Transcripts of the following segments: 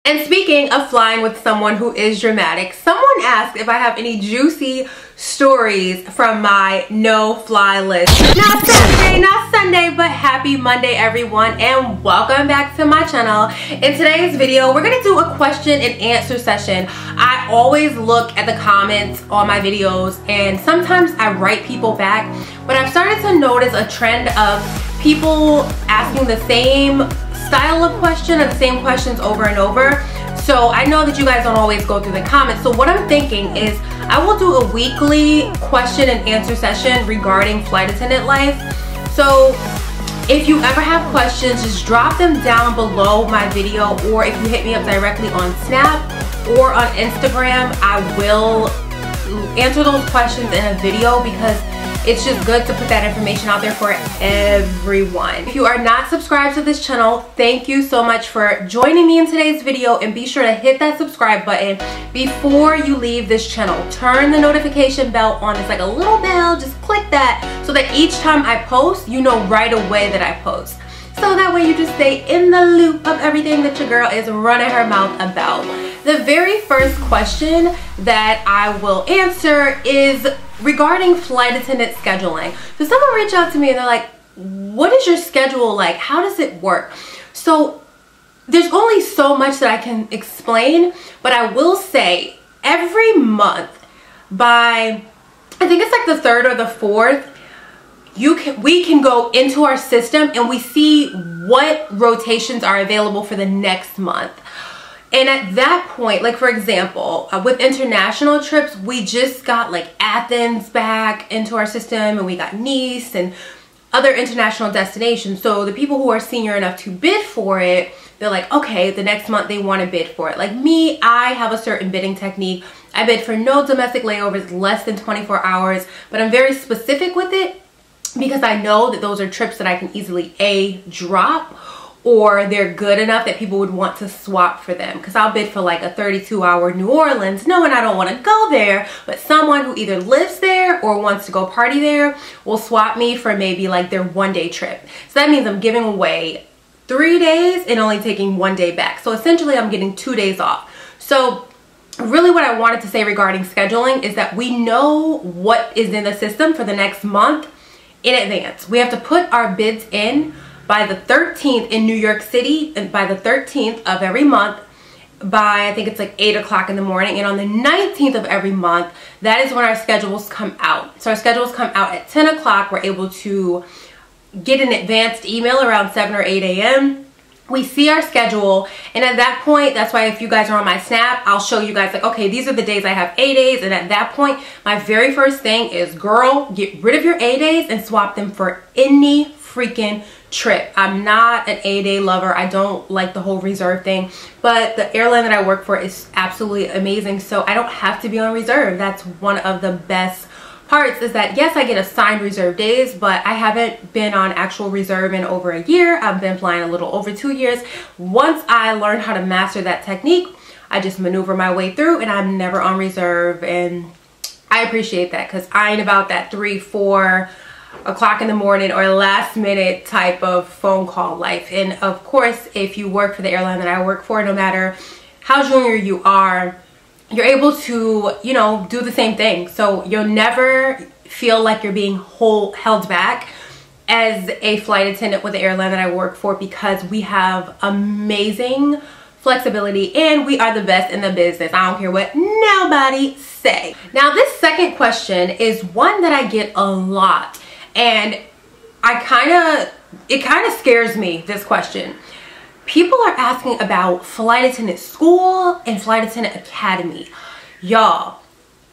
And speaking of flying with someone who is dramatic, someone asked if I have any juicy stories from my no-fly list. Not Saturday, not Sunday, but happy Monday, everyone, and welcome back to my channel. In today's video, we're gonna do a question and answer session. I always look at the comments on my videos, and sometimes I write people back, but I've started to notice a trend of people asking the same style of question or the same questions over and over. So I know that you guys don't always go through the comments. So what I'm thinking is I will do a weekly question and answer session regarding flight attendant life. So if you ever have questions, just drop them down below my video, or if you hit me up directly on Snap or on Instagram, I will answer those questions in a video because it's just good to put that information out there for everyone. If you are not subscribed to this channel, thank you so much for joining me in today's video, and be sure to hit that subscribe button before you leave this channel. Turn the notification bell on. It's like a little bell. Just click that so that each time I post, you know right away that I post. So that way you just stay in the loop of everything that your girl is running her mouth about. The very first question that I will answer is regarding flight attendant scheduling. So someone reached out to me and they're like, what is your schedule like? How does it work? So there's only so much that I can explain, but I will say every month by, I think it's like the 3rd or the 4th, we can go into our system and we see what rotations are available for the next month. And at that point, like for example, with international trips, we just got like Athens back into our system, and we got Nice and other international destinations. So the people who are senior enough to bid for it, they're like, okay, the next month they want to bid for it. Like me, I have a certain bidding technique. I bid for no domestic layovers less than 24 hours, but I'm very specific with it because I know that those are trips that I can easily drop, or they're good enough that people would want to swap for them. Because I'll bid for like a 32-hour New Orleans, knowing I don't want to go there, but someone who either lives there or wants to go party there will swap me for maybe like their 1-day trip. So that means I'm giving away 3 days and only taking 1 day back. So essentially I'm getting 2 days off. So really what I wanted to say regarding scheduling is that we know what is in the system for the next month in advance. We have to put our bids in by the 13th in New York City, and by the 13th of every month by, I think it's like 8 o'clock in the morning. And on the 19th of every month, that is when our schedules come out. So our schedules come out at 10 o'clock. We're able to get an advanced email around 7 or 8 a.m. We see our schedule, and at that point, that's why if you guys are on my Snap, I'll show you guys like, okay, these are the days I have A days, and at that point, my very first thing is, girl, get rid of your A days and swap them for any freaking trip. I'm not an A-day lover. I don't like the whole reserve thing, but the airline that I work for is absolutely amazing, so I don't have to be on reserve. That's one of the best parts, is that yes, I get assigned reserve days, but I haven't been on actual reserve in over a year. I've been flying a little over 2 years. Once I learned how to master that technique, I just maneuver my way through, and I'm never on reserve, and I appreciate that because I ain't about that 3, 4 o'clock in the morning or last minute type of phone call life. And of course, if you work for the airline that I work for, no matter how junior you are, you're able to, you know, do the same thing. So you'll never feel like you're being held back as a flight attendant with the airline that I work for, because we have amazing flexibility and we are the best in the business. I don't care what nobody say. Now this second question is one that I get a lot, and it kind of scares me, this question. People are asking about flight attendant school and flight attendant academy. Y'all,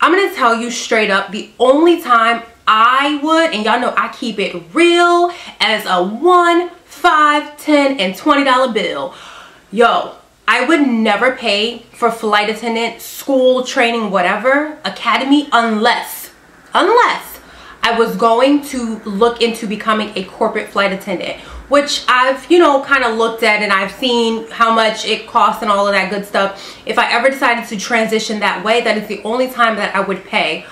I'm gonna tell you straight up, the only time I would, and y'all know I keep it real as a $1, $5, $10, and $20 bill. Yo, I would never pay for flight attendant school, training, whatever, academy, unless I was going to look into becoming a corporate flight attendant, which I've, you know, kind of looked at, and I've seen how much it costs and all of that good stuff. If I ever decided to transition that way, that is the only time that I would pay.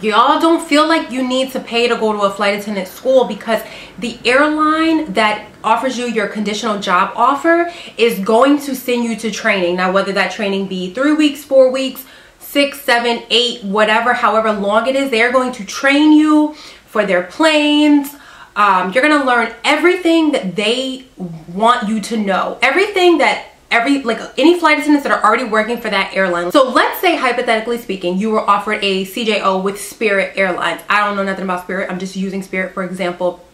y'all don't feel like you need to pay to go to a flight attendant school, because the airline that offers you your conditional job offer is going to send you to training. Now, whether that training be 3 weeks, 4 weeks, 6, 7, 8, whatever, however long it is, they're going to train you for their planes. You're going to learn everything that they want you to know, everything that any flight attendants that are already working for that airline. So let's say, hypothetically speaking, you were offered a CJO with Spirit Airlines. I don't know nothing about Spirit. I'm just using Spirit for example.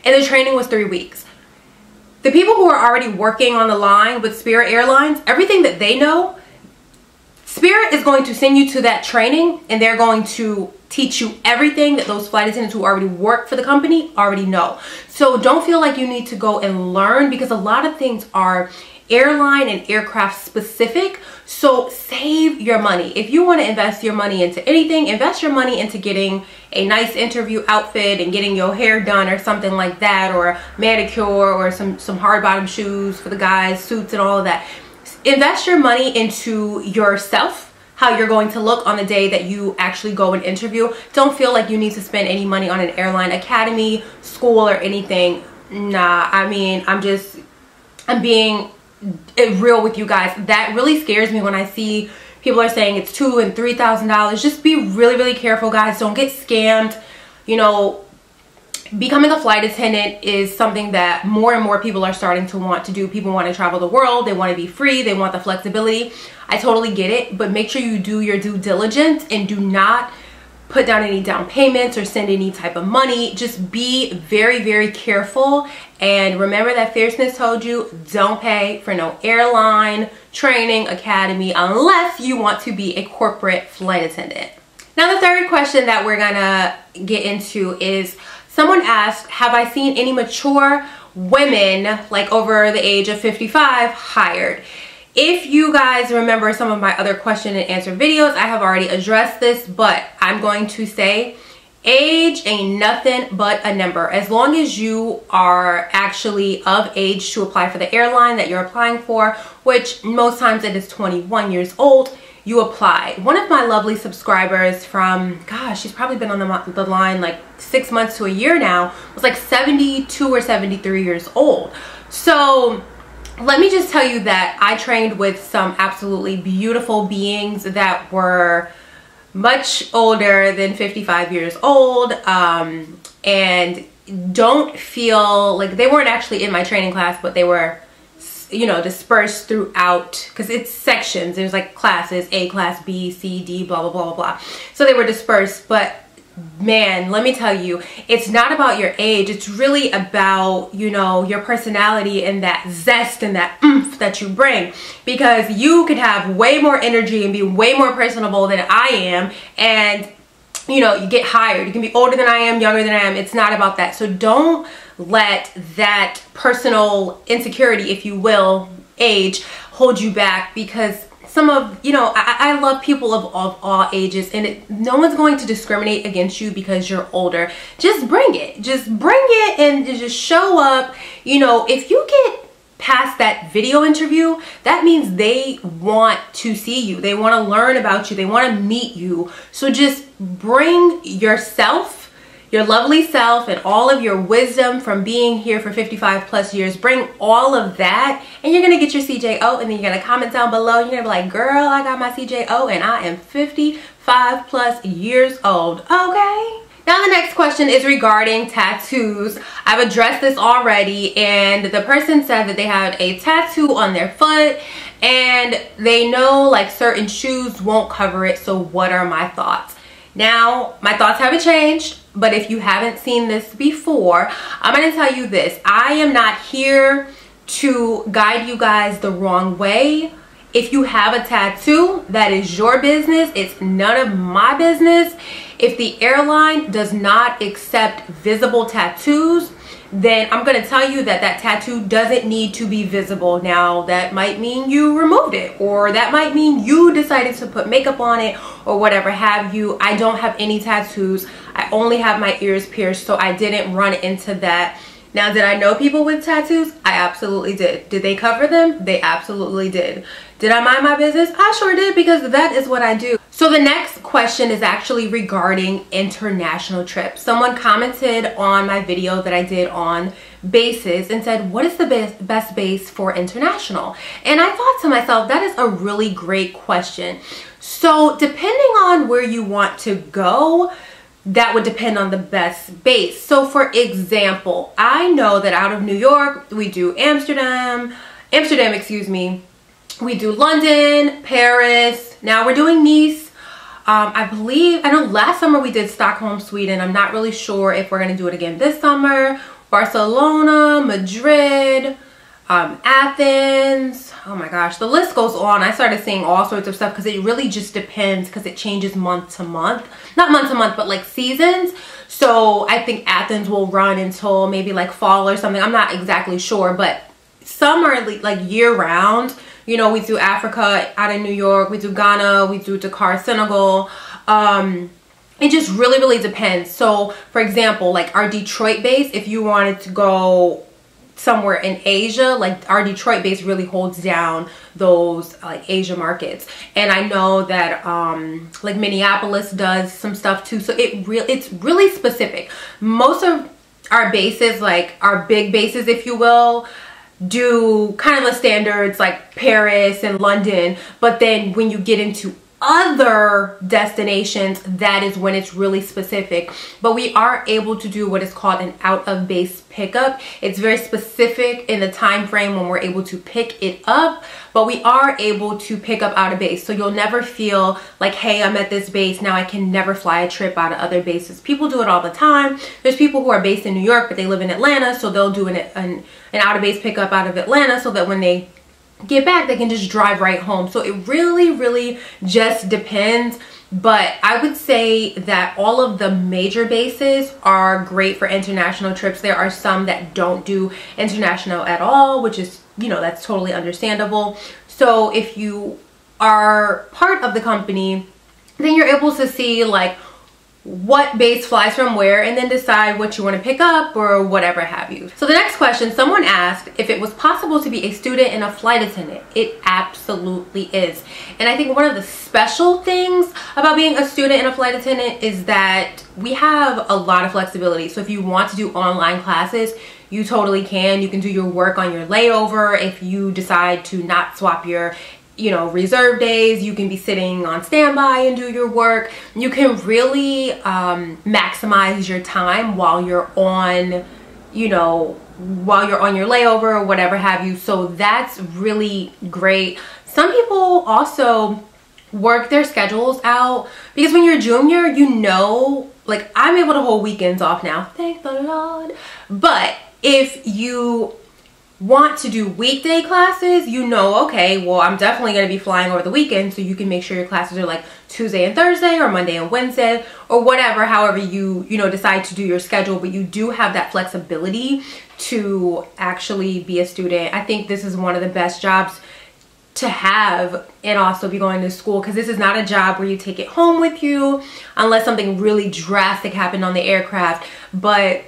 And the training was 3 weeks. The people who are already working on the line with Spirit Airlines, everything that they know, Spirit is going to send you to that training, and they're going to teach you everything that those flight attendants who already work for the company already know. So don't feel like you need to go and learn, because a lot of things are airline and aircraft specific. So save your money. If you want to invest your money into anything, invest your money into getting a nice interview outfit and getting your hair done or something like that, or a manicure, or some hard bottom shoes for the guys, suits and all of that. Invest your money into yourself, how you're going to look on the day that you actually go and interview. Don't feel like you need to spend any money on an airline academy, school, or anything. Nah, I mean, I'm being real with you guys. That really scares me when I see people are saying it's $2,000 and $3,000. Just be really, really careful, guys. Don't get scammed. You know, becoming a flight attendant is something that more and more people are starting to want to do. People want to travel the world. They want to be free. They want the flexibility. I totally get it, but make sure you do your due diligence and do not put down any down payments or send any type of money. Just be very, very careful. And remember that Fierceness told you, don't pay for no airline training academy unless you want to be a corporate flight attendant. Now, the third question that we're gonna get into is, someone asked, have I seen any mature women, like over the age of 55, hired? If you guys remember some of my other question and answer videos, I have already addressed this, but I'm going to say age ain't nothing but a number. As long as you are actually of age to apply for the airline that you're applying for, which most times it is 21 years old, you apply. One of my lovely subscribers from, gosh, she's probably been on the line like 6 months to a year now, was like 72 or 73 years old. So let me just tell you that I trained with some absolutely beautiful beings that were much older than 55 years old, and don't feel like they weren't actually in my training class, but they were, you know, dispersed throughout, because it's sections. There's like classes, A class, B, C, D, blah, blah, blah, blah, blah. So they were dispersed, but man, let me tell you, it's not about your age. It's really about, you know, your personality and that zest and that oomph that you bring, because you could have way more energy and be way more personable than I am, and you know, you get hired. You can be older than I am, younger than I am. It's not about that. So don't let that personal insecurity, if you will, age, hold you back, because some of, you know, I love people of all ages, and no one's going to discriminate against you because you're older. Just bring it. Just bring it and just show up. You know, if you get past that video interview, that means they want to see you. They want to learn about you. They want to meet you. So just bring yourself, your lovely self, and all of your wisdom from being here for 55 plus years. Bring all of that, and you're gonna get your CJO, and then you're gonna comment down below. You're gonna be like, girl, I got my CJO and I am 55 plus years old. Okay. Now the next question is regarding tattoos. I've addressed this already, and the person said that they had a tattoo on their foot and they know like certain shoes won't cover it. So what are my thoughts? Now, my thoughts haven't changed, but if you haven't seen this before, I'm going to tell you this. I am not here to guide you guys the wrong way. If you have a tattoo, that is your business. It's none of my business. If the airline does not accept visible tattoos, then I'm going to tell you that that tattoo doesn't need to be visible. Now, that might mean you removed it, or that might mean you decided to put makeup on it, or whatever have you. I don't have any tattoos. I only have my ears pierced, so I didn't run into that Now, did I know people with tattoos? I absolutely did. Did they cover them? They absolutely did. Did I mind my business? I sure did, because that is what I do. So the next question is actually regarding international trips. Someone commented on my video that I did on bases and said, what is the best base for international? And I thought to myself, that is a really great question. So depending on where you want to go, that would depend on the best base. So for example, I know that out of New York, we do Amsterdam, excuse me. We do London, Paris. Now we're doing Nice. I know last summer we did Stockholm, Sweden. I'm not really sure if we're gonna do it again this summer. Barcelona, Madrid, Athens. Oh my gosh, the list goes on. I started seeing all sorts of stuff because it really just depends, because it changes month to month. Not month to month, but like seasons. So I think Athens will run until maybe like fall or something. I'm not exactly sure, but summer, like year round, you know, we do Africa out of New York, we do Ghana, we do Dakar, Senegal. It just really depends. So for example, like our Detroit base, if you wanted to go somewhere in Asia, like our Detroit base really holds down those like Asia markets. And I know that like Minneapolis does some stuff too. So it's really specific. Most of our bases, like our big bases, if you will, do kind of the standards like Paris and London, but then when you get into other destinations, that is when it's really specific. But we are able to do what is called an out of base pickup. It's very specific in the time frame when we're able to pick it up, but we are able to pick up out of base. So you'll never feel like, hey, I'm at this base, now I can never fly a trip out of other bases. People do it all the time. There's people who are based in New York but they live in Atlanta, so they'll do an out of base pickup out of Atlanta so that when they get back they can just drive right home. So it really just depends, but I would say that all of the major bases are great for international trips. There are some that don't do international at all, which is, you know, that's totally understandable. So if you are part of the company, then you're able to see like what base flies from where and then decide what you want to pick up or whatever have you. So the next question, someone asked if it was possible to be a student and a flight attendant. It absolutely is. And I think one of the special things about being a student and a flight attendant is that we have a lot of flexibility. So if you want to do online classes, you totally can. You can do your work on your layover. If you decide to not swap your reserve days, you can be sitting on standby and do your work. You can really maximize your time while you're on, while you're on your layover or whatever have you. So that's really great. Some people also work their schedules out because when you're junior, like I'm able to hold weekends off now, thank the Lord. But if you want to do weekday classes, okay, well, I'm definitely going to be flying over the weekend, so you can make sure your classes are like Tuesday and Thursday or Monday and Wednesday or whatever, however you decide to do your schedule. But you do have that flexibility to actually be a student. I think this is one of the best jobs to have and also be going to school, because this is not a job where you take it home with you unless something really drastic happened on the aircraft. But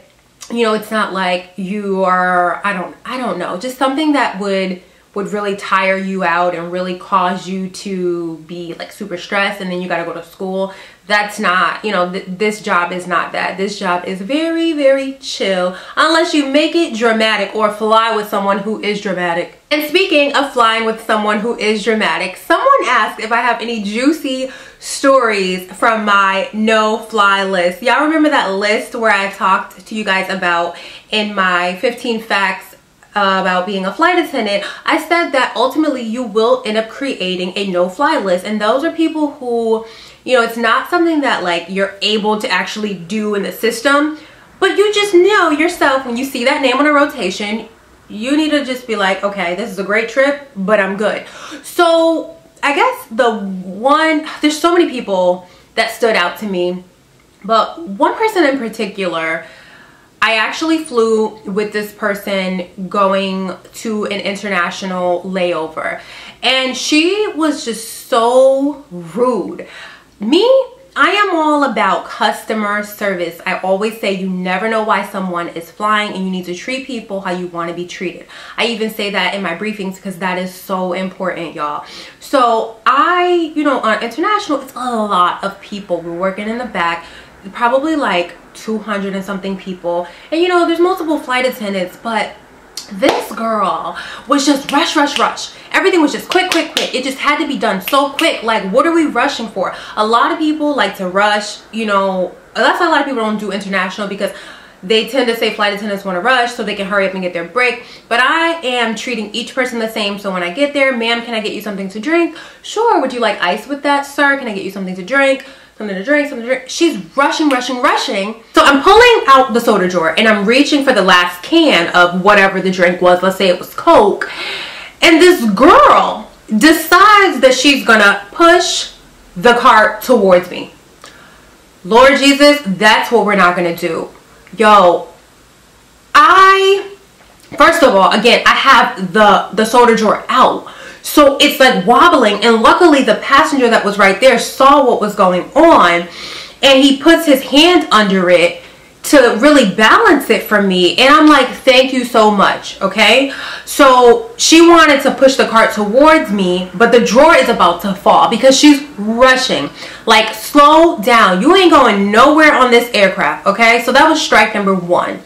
it's not like you are, I don't know, just something that would really tire you out and really cause you to be like super stressed and then you got to go to school. That's not, this job is not that. This job is very chill, unless you make it dramatic or fly with someone who is dramatic. And speaking of flying with someone who is dramatic, someone asked if I have any juicy stories from my no-fly list. Y'all remember that list where I talked to you guys about in my 15 facts about being a flight attendant? I said that ultimately you will end up creating a no-fly list, and those are people who, it's not something that like you're able to actually do in the system, but you just know yourself when you see that name on a rotation, you need to just be like, okay, this is a great trip, but I'm good. So I guess there's so many people that stood out to me, but one person in particular, I actually flew with this person going to an international layover, and she was just so rude. Me, I am all about customer service. I always say you never know why someone is flying, and you need to treat people how you want to be treated. I even say that in my briefings because that is so important, y'all. So you know, on international, it's a lot of people. We're working in the back, probably like 200 and something people. And you know, there's multiple flight attendants, but this girl was just rush, rush, rush. Everything was just quick, quick, quick. It just had to be done so quick. Like, what are we rushing for? A lot of people like to rush, you know. That's why a lot of people don't do international, because they tend to say flight attendants want to rush so they can hurry up and get their break. But I am treating each person the same. So when I get there, ma'am, can I get you something to drink? Sure. Would you like ice with that, sir? Can I get you something to drink? Something to drink, something to drink. She's rushing, rushing, rushing. So I'm pulling out the soda drawer and I'm reaching for the last can of whatever the drink was. Let's say it was Coke. And this girl decides that she's gonna push the cart towards me. Lord Jesus, that's what we're not gonna do. Yo, first of all, again, I have the soda drawer out. So it's like wobbling, and luckily the passenger that was right there saw what was going on, and he puts his hand under it to really balance it for me. And I'm like, thank you so much, okay? So she wanted to push the cart towards me, but the drawer is about to fall because she's rushing. Like, slow down. You ain't going nowhere on this aircraft, okay? So that was strike number 1.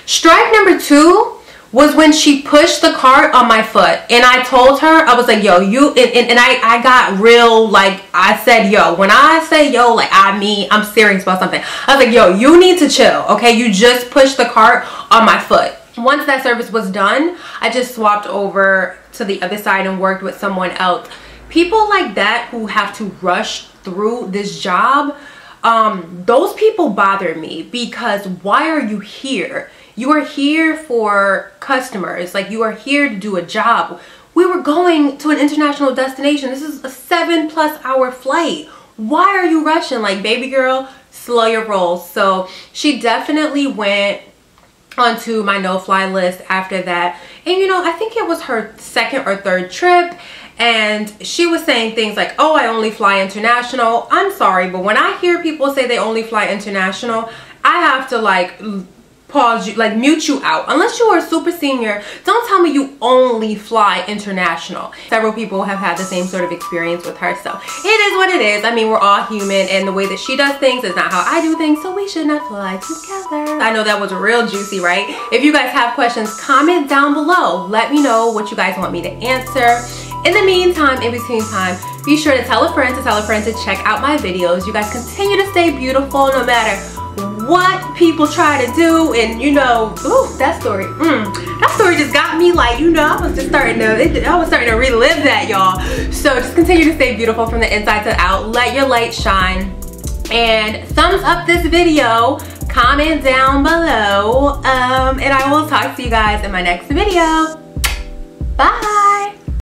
Strike number 2 was when she pushed the cart on my foot, and I told her, I was like, yo, I got real, like, I said, yo, when I say yo, like, I mean, I'm serious about something. I was like, yo, you need to chill, okay? You just pushed the cart on my foot. Once that service was done, I just swapped over to the other side and worked with someone else. People like that who have to rush through this job, those people bother me, because why are you here? You are here for customers. Like, you are here to do a job. We were going to an international destination. This is a 7+ hour flight. Why are you rushing? Like, baby girl, slow your roll. So she definitely went onto my no-fly list after that. And you know, I think it was her 2nd or 3rd trip. And she was saying things like, oh, I only fly international. I'm sorry, but when I hear people say they only fly international, I have to like pause you, like mute you out. Unless you are a super senior, don't tell me you only fly international. Several people have had the same sort of experience with her, so it is what it is. I mean, we're all human, and the way that she does things is not how I do things, so we should not fly together. I know that was real juicy, right? If you guys have questions, comment down below. Let me know what you guys want me to answer. In the meantime, in between time, be sure to tell a friend to check out my videos. You guys continue to stay beautiful no matter what people try to do. And you know, ooh, that story just got me, like, you know, I was starting to relive that, y'all. So just continue to stay beautiful from the inside to out. Let your light shine, and thumbs up this video, comment down below, and I will talk to you guys in my next video. Bye.